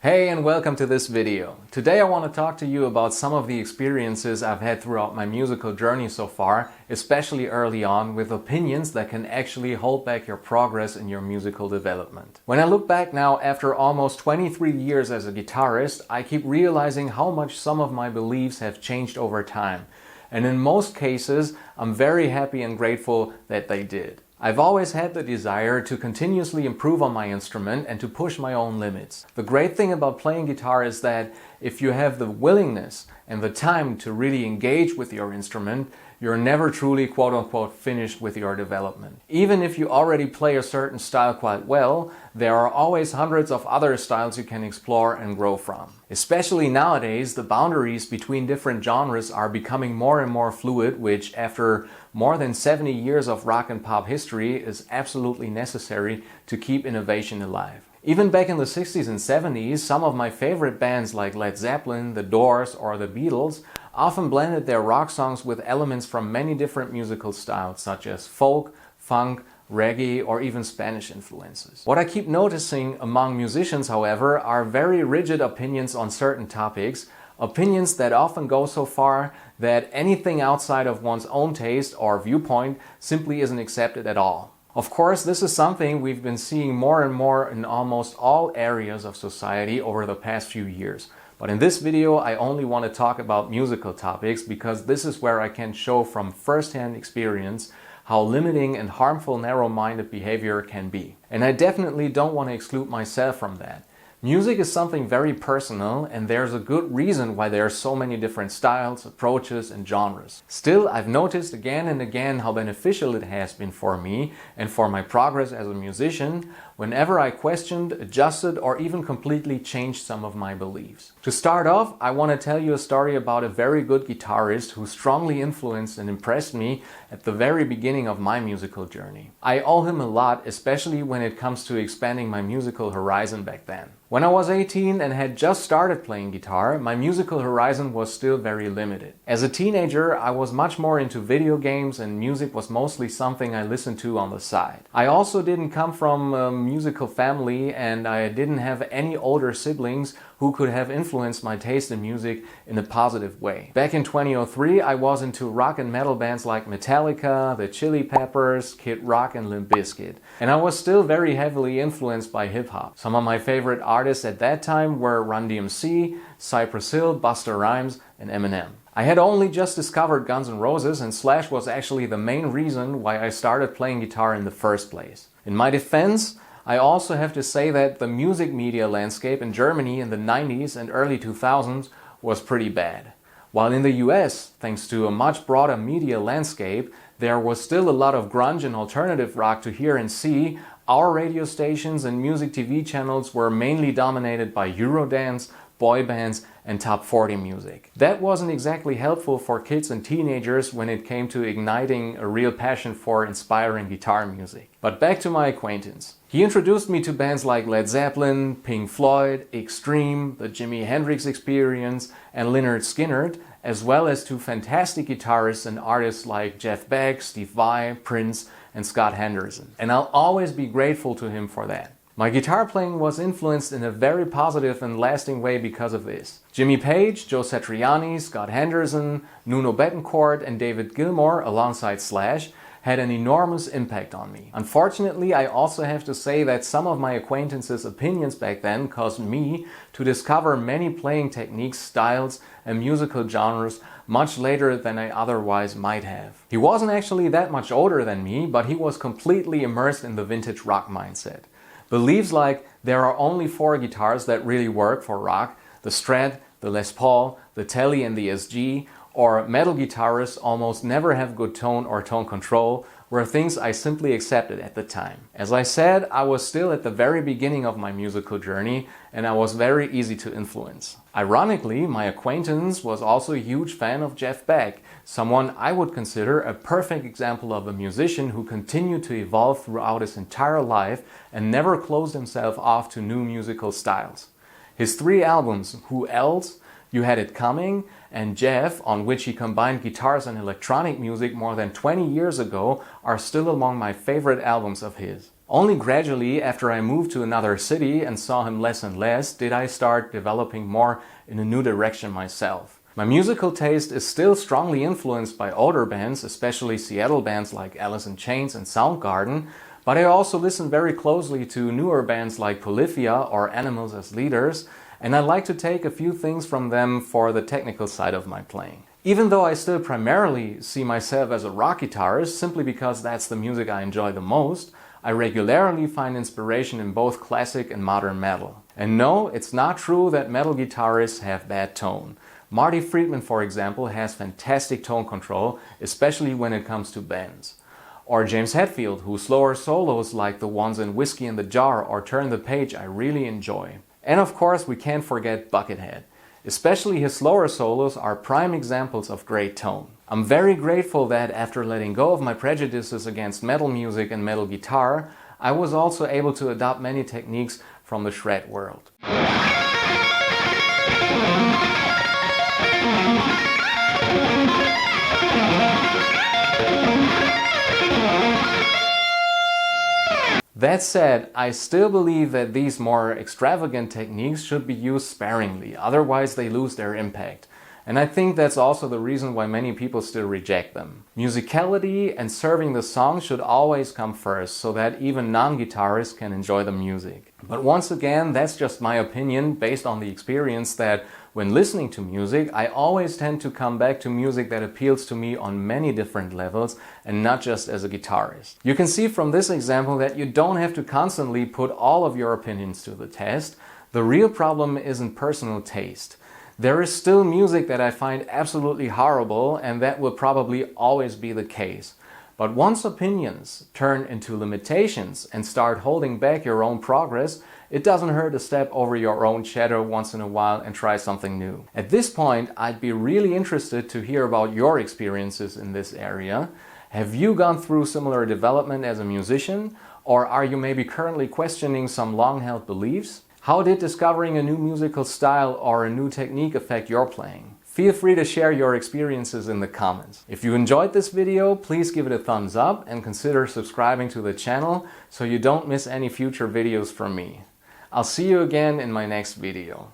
Hey and welcome to this video. Today I want to talk to you about some of the experiences I've had throughout my musical journey so far, especially early on, with opinions that can actually hold back your progress in your musical development. When I look back now after almost 23 years as a guitarist, I keep realizing how much some of my beliefs have changed over time. And in most cases, I'm very happy and grateful that they did. I've always had the desire to continuously improve on my instrument and to push my own limits. The great thing about playing guitar is that if you have the willingness and the time to really engage with your instrument, you're never truly quote-unquote finished with your development. Even if you already play a certain style quite well, there are always hundreds of other styles you can explore and grow from. Especially nowadays, the boundaries between different genres are becoming more and more fluid, which after more than 70 years of rock and pop history is absolutely necessary to keep innovation alive. Even back in the 60s and 70s, some of my favorite bands like Led Zeppelin, The Doors or The Beatles often blended their rock songs with elements from many different musical styles such as folk, funk, reggae or even Spanish influences. What I keep noticing among musicians, however, are very rigid opinions on certain topics, opinions that often go so far that anything outside of one's own taste or viewpoint simply isn't accepted at all. Of course, this is something we've been seeing more and more in almost all areas of society over the past few years. But in this video, I only want to talk about musical topics because this is where I can show from first-hand experience how limiting and harmful narrow-minded behavior can be. And I definitely don't want to exclude myself from that. Music is something very personal, and there's a good reason why there are so many different styles, approaches and genres. Still, I've noticed again and again how beneficial it has been for me and for my progress as a musician whenever I questioned, adjusted or even completely changed some of my beliefs. To start off, I want to tell you a story about a very good guitarist who strongly influenced and impressed me at the very beginning of my musical journey. I owe him a lot, especially when it comes to expanding my musical horizon back then. When I was 18 and had just started playing guitar, my musical horizon was still very limited. As a teenager, I was much more into video games and music was mostly something I listened to on the side. I also didn't come from a musical family and I didn't have any older siblings who could have influenced my taste in music in a positive way. Back in 2003, I was into rock and metal bands like Metallica, the Chili Peppers, Kid Rock and Limp Bizkit. And I was still very heavily influenced by hip-hop. Some of my favorite artists at that time were Run DMC, Cypress Hill, Busta Rhymes and Eminem. I had only just discovered Guns N' Roses and Slash was actually the main reason why I started playing guitar in the first place. In my defense, I also have to say that the music media landscape in Germany in the 90s and early 2000s was pretty bad. While in the US, thanks to a much broader media landscape, there was still a lot of grunge and alternative rock to hear and see, our radio stations and music TV channels were mainly dominated by Eurodance, boy bands and top 40 music. That wasn't exactly helpful for kids and teenagers when it came to igniting a real passion for inspiring guitar music. But back to my acquaintance. He introduced me to bands like Led Zeppelin, Pink Floyd, Extreme, the Jimi Hendrix Experience and Lynyrd Skynyrd, as well as to fantastic guitarists and artists like Jeff Beck, Steve Vai, Prince and Scott Henderson. And I'll always be grateful to him for that. My guitar playing was influenced in a very positive and lasting way because of this. Jimmy Page, Joe Satriani, Scott Henderson, Nuno Bettencourt and David Gilmour alongside Slash had an enormous impact on me. Unfortunately, I also have to say that some of my acquaintances' opinions back then caused me to discover many playing techniques, styles and musical genres much later than I otherwise might have. He wasn't actually that much older than me, but he was completely immersed in the vintage rock mindset. Beliefs like there are only 4 guitars that really work for rock, the Strat, the Les Paul, the Tele and the SG, or metal guitarists almost never have good tone or tone control, were things I simply accepted at the time. As I said, I was still at the very beginning of my musical journey and I was very easy to influence. Ironically, my acquaintance was also a huge fan of Jeff Beck, someone I would consider a perfect example of a musician who continued to evolve throughout his entire life and never closed himself off to new musical styles. His 3 albums, Who Else?, You Had It Coming and Jeff, on which he combined guitars and electronic music more than 20 years ago, are still among my favorite albums of his. Only gradually, after I moved to another city and saw him less and less, did I start developing more in a new direction myself. My musical taste is still strongly influenced by older bands, especially Seattle bands like Alice in Chains and Soundgarden, but I also listen very closely to newer bands like Polyphia or Animals as Leaders, and I like to take a few things from them for the technical side of my playing. Even though I still primarily see myself as a rock guitarist, simply because that's the music I enjoy the most, I regularly find inspiration in both classic and modern metal. And no, it's not true that metal guitarists have bad tone. Marty Friedman, for example, has fantastic tone control, especially when it comes to bends. Or James Hetfield, whose slower solos like the ones in Whiskey in the Jar or Turn the Page I really enjoy. And of course we can't forget Buckethead. Especially his slower solos are prime examples of great tone. I'm very grateful that after letting go of my prejudices against metal music and metal guitar, I was also able to adopt many techniques from the shred world. That said, I still believe that these more extravagant techniques should be used sparingly, otherwise they lose their impact. And I think that's also the reason why many people still reject them. Musicality and serving the song should always come first, so that even non-guitarists can enjoy the music. But once again, that's just my opinion based on the experience that when listening to music, I always tend to come back to music that appeals to me on many different levels and not just as a guitarist. You can see from this example that you don't have to constantly put all of your opinions to the test. The real problem isn't personal taste. There is still music that I find absolutely horrible, and that will probably always be the case. But once opinions turn into limitations and start holding back your own progress, it doesn't hurt to step over your own shadow once in a while and try something new. At this point, I'd be really interested to hear about your experiences in this area. Have you gone through similar development as a musician? Or are you maybe currently questioning some long-held beliefs? How did discovering a new musical style or a new technique affect your playing? Feel free to share your experiences in the comments. If you enjoyed this video, please give it a thumbs up and consider subscribing to the channel so you don't miss any future videos from me. I'll see you again in my next video.